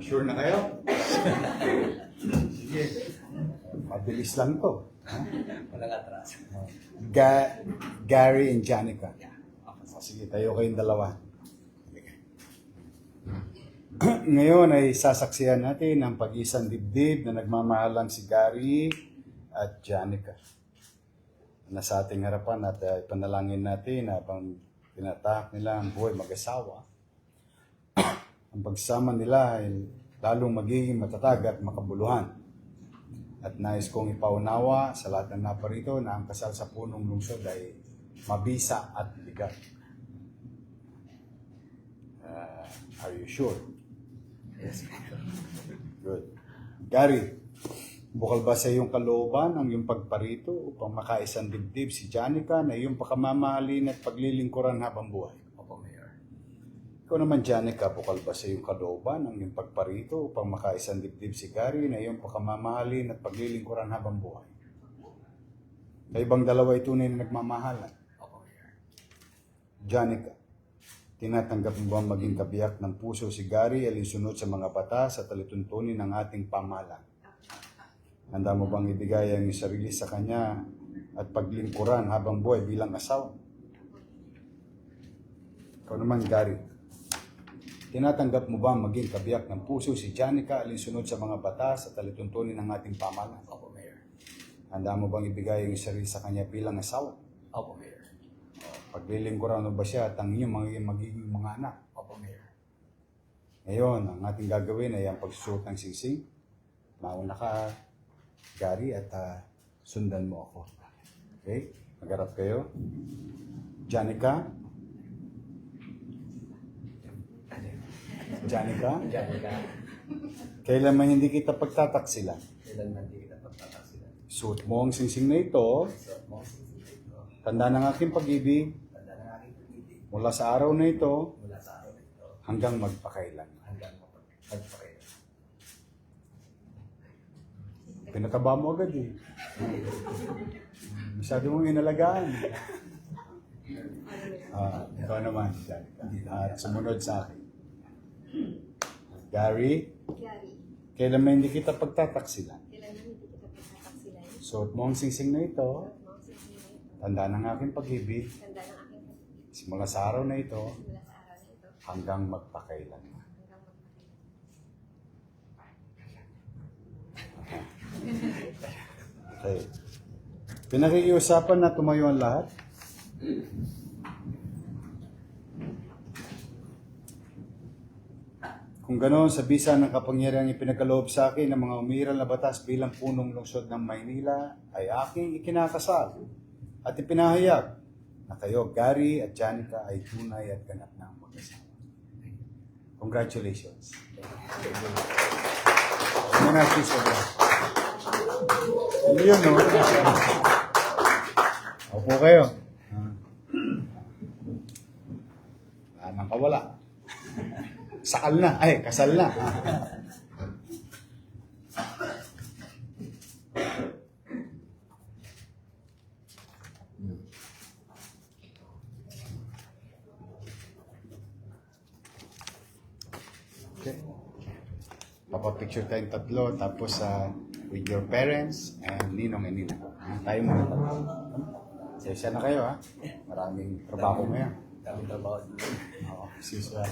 Sure na kayo? Sige. Mabilis lang to. Walang atras. Gary and Janica. Sige, tayo kayong dalawa. Ngayon ay sasaksihan natin ang pag-isang dibdib na nagmamahalang si Gary at Janica. Nasa ating harapan at ipanalangin natin habang tinatahak nila ang buhay mag-asawa. Ang pagsama nila ay lalong magiging matatag at makabuluhan. At nais kong ipaunawa sa lahat ng naparito na ang kasal sa punong lungsod ay mabisa at bigat. Are you sure? Yes. Good. Gary, bukal ba sa iyong kalooban ang iyong pagparito upang makaisang dibdib si Janica na iyong pakamamahalin at paglilingkuran habang buhay? Opo, Mayor. Ikaw naman, Janica, bukal ba sa iyong kalooban ang iyong pagparito upang makaisang dibdib si Gary na iyong pakamamahalin at paglilingkuran habang buhay? Sa ibang dalawa ay tunay na nagmamahalan. Opo, Mayor. Janica, tinatanggap mo ba maging kabiyak ng puso si Gary alinsunod sa mga batas at alituntunin ng ating pamahalaan? Handa mo bang ibigay ang iyong sarili sa kanya at paglingkuran habang buhay bilang asawa? Ikaw naman, Gary, tinatanggap mo ba maging kabiyak ng puso si Janica alinsunod sa mga batas at alituntunin ng ating pamahalaan? Opo, Mayor. Handa mo bang ibigay ang iyong sarili sa kanya bilang asawa? Opo, Mayor. Paglilingkuran mo ba siya at ang inyong magiging mga anak? Opo, Mayor. Ngayon, ang ating gagawin ay ang pagsusuot ng singsing. Mauna ka, Gary, at sundan mo ako. Okay? Magharap kayo. Janica? Janica? Janica, Kailan man hindi kita pagtataksilan? kailan man di kita pagtatasilan. Suot mo ang singsing na ito, So, mo, ito, tanda ng aking pag-ibig, tanda ng aking pag-ibig mula sa araw na ito, mula sa araw na ito hanggang magpakailan. hanggang magpakailan. Pinataba mo agad eh. Masyado mong inalagaan. Ikaw naman, Janica. At sumunod sa akin. Gary, Gary, kailan man hindi kita pagtataksilan? kailan hindi kita pagtataksilan? Suot mo ang singsing na ito, Mga singsing na ito, tanda ng aking pag-ibig, tanda ng aking pag-ibig simula sa araw na ito, mula sa araw na ito hanggang magpakailan. hanggang magpakailan. Okay. Pinakikiusapan na tumayo ang lahat. Kung ganoon, sa bisa ng kapangyarihang ipinagkaloob sa akin ng mga umiral na batas bilang punong lungsod ng Maynila, ay aking ikinakasal at ipinahayag na kayo, Gary at Janica, ay tunay at ganap na mag-asawa. Congratulations. Ano na, Kisabel? Ano yun, no? Opo kayo. Wala nang kawala. Sakal na. Ay, kasal na. Okay. Papapicture tayong tatlo, tapos with your parents and ninong and nina. Tayo muna tatlo. Sesya na kayo, ha? Maraming trabaho ngayon. Daming trabaho dito. Oo, sisya.